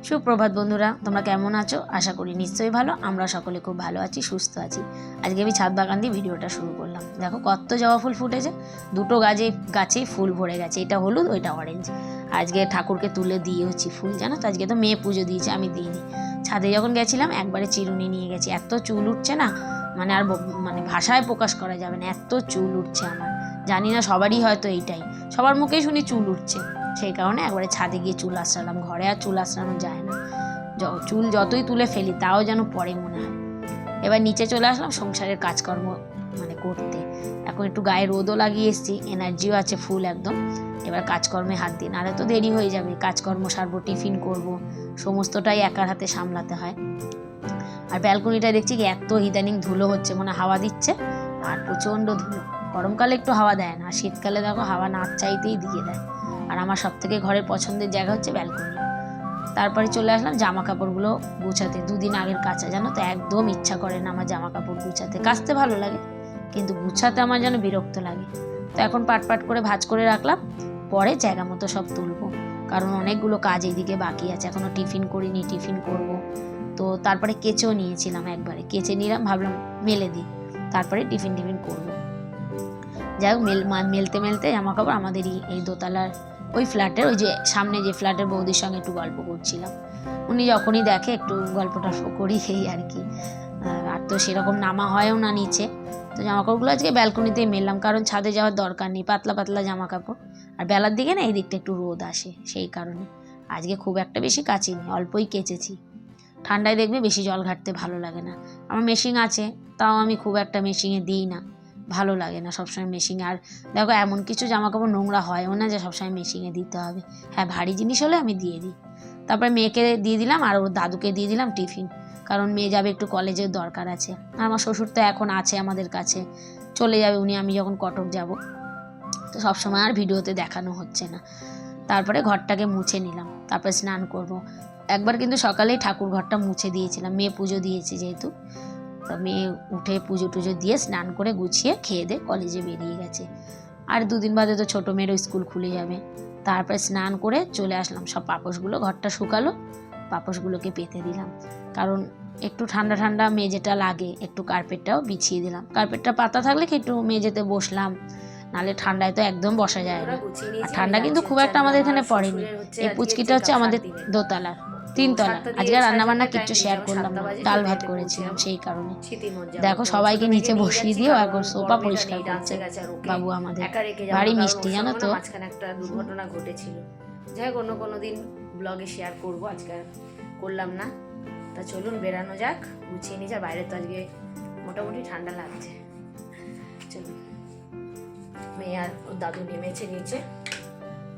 সুপ্রভাত বন্ধুরা, তোমরা কেমন আছো? আশা করি নিশ্চয়ই ভালো। আমরা সকলে খুব ভালো আছি, সুস্থ আছি। আজকে আমি ছাদ বাগান দিয়ে ভিডিওটা শুরু করলাম। দেখো কত জবা ফুল ফুটেছে, দুটো গাছেই ফুল ভরে গেছে, এটা হলুদ ওইটা অরেঞ্জ। আজকে ঠাকুরকে তুলে দিয়েছি ফুল, জানো তো। আজকে তো মেয়ে পুজো দিয়েছে, আমি দিইনি। ছাদে যখন গেছিলাম একবারে চিরুনি নিয়ে গেছি, এত চুল উঠছে না, মানে ভাষায় প্রকাশ করা যাবে না, এত চুল উঠছে আমার। জানি না সবারই হয়তো এইটাই, সবার মুখেই শুনি চুল উঠছে। সেই কারণে একবারে ছাদে গিয়ে চুল আঁচড়ালাম। ঘরে আর চুল আঁচড়ানো যায় না, চুল যতই তুলে ফেলি তাও যেন পরে মনে হয়। এবার নিচে চলে আসলাম সংসারের কাজকর্ম করতে। এখন একটু গায়ে রোদও লাগিয়ে এসেছি, এনার্জিও আছে ফুল একদম। এবার কাজকর্মে হাত দিই, নাহলে তো দেরি হয়ে যাবে। কাজকর্ম সারবো, টিফিন করব, সমস্তটাই একার হাতে সামলাতে হয়। আর ব্যালকনিটা দেখছি কি এত ইদানিং ধুলো হচ্ছে, মনে হাওয়া দিচ্ছে আর প্রচণ্ড ধুলো। গরমকালে একটু হাওয়া দেয় না, শীতকালে দেখো হাওয়া না চাইতেই দিয়ে দেয়। আর আমার সব থেকে ঘরের পছন্দের জায়গা হচ্ছে ব্যালকনি। তারপরে চলে আসলাম জামা কাপড়গুলো গুছাতে। দুদিন আগের কাচা, জানো তো, একদম ইচ্ছা করে না আমার জামা কাপড় গুছাতে। কাচতে ভালো লাগে কিন্তু গুছাতে আমার যেন বিরক্ত লাগে। তো এখন পাট করে ভাঁজ করে রাখলাম, পরে জায়গা মতো সব তুলবো। কারণ অনেকগুলো কাজ এইদিকে বাকি আছে, এখনও টিফিন করিনি, টিফিন করব। তো তারপরে কেচেও নিয়েছিলাম, একবারে কেচে নিলাম, ভাবলাম মেলে দিই, তারপরে টিফিন করবো। যাই হোক, মেলতে জামা কাপড় আমাদেরই এই দোতলার ওই ফ্ল্যাটের, ওই যে সামনে যে ফ্ল্যাটের বৌদির সঙ্গে একটু গল্প করছিলাম। উনি যখনই দেখে একটু গল্প টল্প করি, এই আর কি। আর তো সেরকম নামা হয়ও না নিচে। তো জামা কাপড়গুলো আজকে ব্যালকনিতেই মেললাম, কারণ ছাদে যাওয়ার দরকার নেই, পাতলা পাতলা জামা কাপড়। আর বেলার দিকে না এই দিকটা একটু রোদ আসে, সেই কারণে আজকে খুব একটা বেশি কাচিনি, অল্পই কেচেছি। ঠান্ডায় দেখবে বেশি জল ঘাটতে ভালো লাগে না। আমার মেশিন আছে, তাও আমি খুব একটা মেশিনে দিই না, ভালো লাগে না সবসময় মেশিনে। আর দেখো এমন কিছু জামা কাপড় নোংরা হয়ও না যে সবসময় মেশিনে দিতে হবে। হ্যাঁ, ভারী জিনিস হলে আমি দিয়ে দিই। তারপরে মেয়েকে দিয়ে দিলাম আর ওর দাদুকে দিয়ে দিলাম টিফিন, কারণ মেয়ে যাবে একটু কলেজের দরকার আছে। আর আমার শ্বশুর তো এখন আছে আমাদের কাছে, চলে যাবে উনি আমি যখন কটক যাব। তো সবসময় আর ভিডিওতে দেখানো হচ্ছে না। তারপরে ঘরটাকে মুছে নিলাম, তারপরে স্নান করব। একবার কিন্তু সকালেই ঠাকুর ঘরটা মুছে দিয়েছিলাম, মেয়ে পুজো দিয়েছে যেহেতু। তা মেয়ে উঠে পুজো টুজো দিয়ে স্নান করে গুছিয়ে খেয়ে দিয়ে কলেজে বেরিয়ে গেছে। আর দুদিন বাদে তো ছোটো মেয়েরও স্কুল খুলে যাবে। তারপরে স্নান করে চলে আসলাম, সব পাপোশগুলো, ঘরটা শুকালো, পাপোশগুলোকে পেতে দিলাম। কারণ একটু ঠান্ডা ঠান্ডা মেঝেটা লাগে, একটু কার্পেটটাও বিছিয়ে দিলাম। কার্পেটটা পাতা থাকলে কি একটু মেঝেতে বসলাম, নাহলে ঠান্ডায় তো একদম বসা যায় না। আর ঠান্ডা কিন্তু খুব একটা আমাদের এখানে পড়েনি। এই পুচকিটা হচ্ছে আমাদের দোতলার, 3 তলা। আজকে রান্নাবান্না কিচ্ছু শেয়ার করলাম না, ডাল ভাত করেছিলাম, সেই কারণে। দেখো সবাইকে নিচে বসিয়ে দিও, এখন সোফা পরিষ্কার করছে বাবু আমাদের। ভারী মিষ্টি, জানো তো। মাঝখানে একটা দুর্ঘটনা ঘটেছিল, যাই হোক অন্য দিন ব্লগে শেয়ার করবো, আজকে করলাম না। তা চলুন বেরানো যাক, গুছিয়ে নিয়ে যা। বাইরে তো আজকে মোটামুটি ঠান্ডা লাগছে। চলুন। মেয়ে আর ওর দাদু নেমেছে নিচে।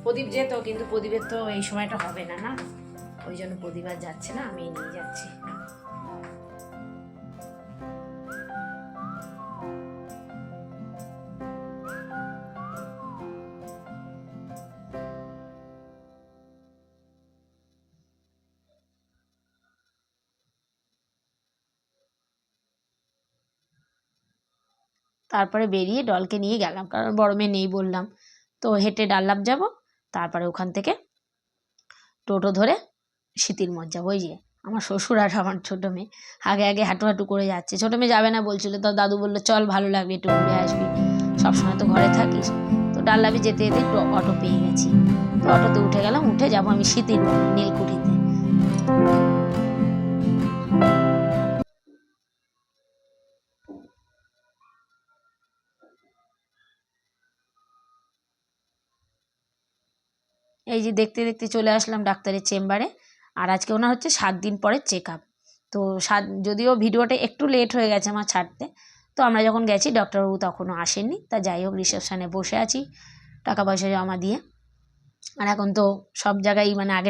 প্রদীপ যেত, কিন্তু প্রদীপের তো এই সময়টা হবে না, না, ওই জন্য প্রদীপ আর যাচ্ছে না, আমি নিয়ে যাচ্ছি। তারপরে বেরিয়ে ডলকে নিয়ে গেলাম, কারণ বড় মেয়ে নেই বললাম তো। হেঁটে ডাল্লাপ যাব, তারপরে ওখান থেকে টোটো ধরে শীতির মঠ যাবো। ওই যে আমার শ্বশুর আর আমার ছোটো মেয়ে আগে হাঁটু করে যাচ্ছে। ছোটো মেয়ে যাবে না বলছিল, তো দাদু বললো চল, ভালো লাগবে, একটু ঘুরে আসবি, সবসময় তো ঘরে থাকিস। তো ডাল্লাপে যেতে যেতে একটু অটো পেয়ে গেছি, তো অটোতে উঠে গেলাম। উঠে যাবো আমি শীতির মঠ, নীলকুঠিতে। এই যে দেখতে দেখতে চলে আসলাম ডাক্তারের চেম্বারে। আর আজকে ওনার হচ্ছে 7 দিন পরে চেক আপ। তো যদিও ভিডিওটা একটু লেট হয়ে গেছে আমার ছাড়তে, তো আমরা যখন গেছি ডক্টরবাবু তখনও আসেননি। তা যাই হোক, রিসেপশানে বসে আছি টাকা পয়সা জমা দিয়ে। আর এখন তো সব জায়গায় মানে আগে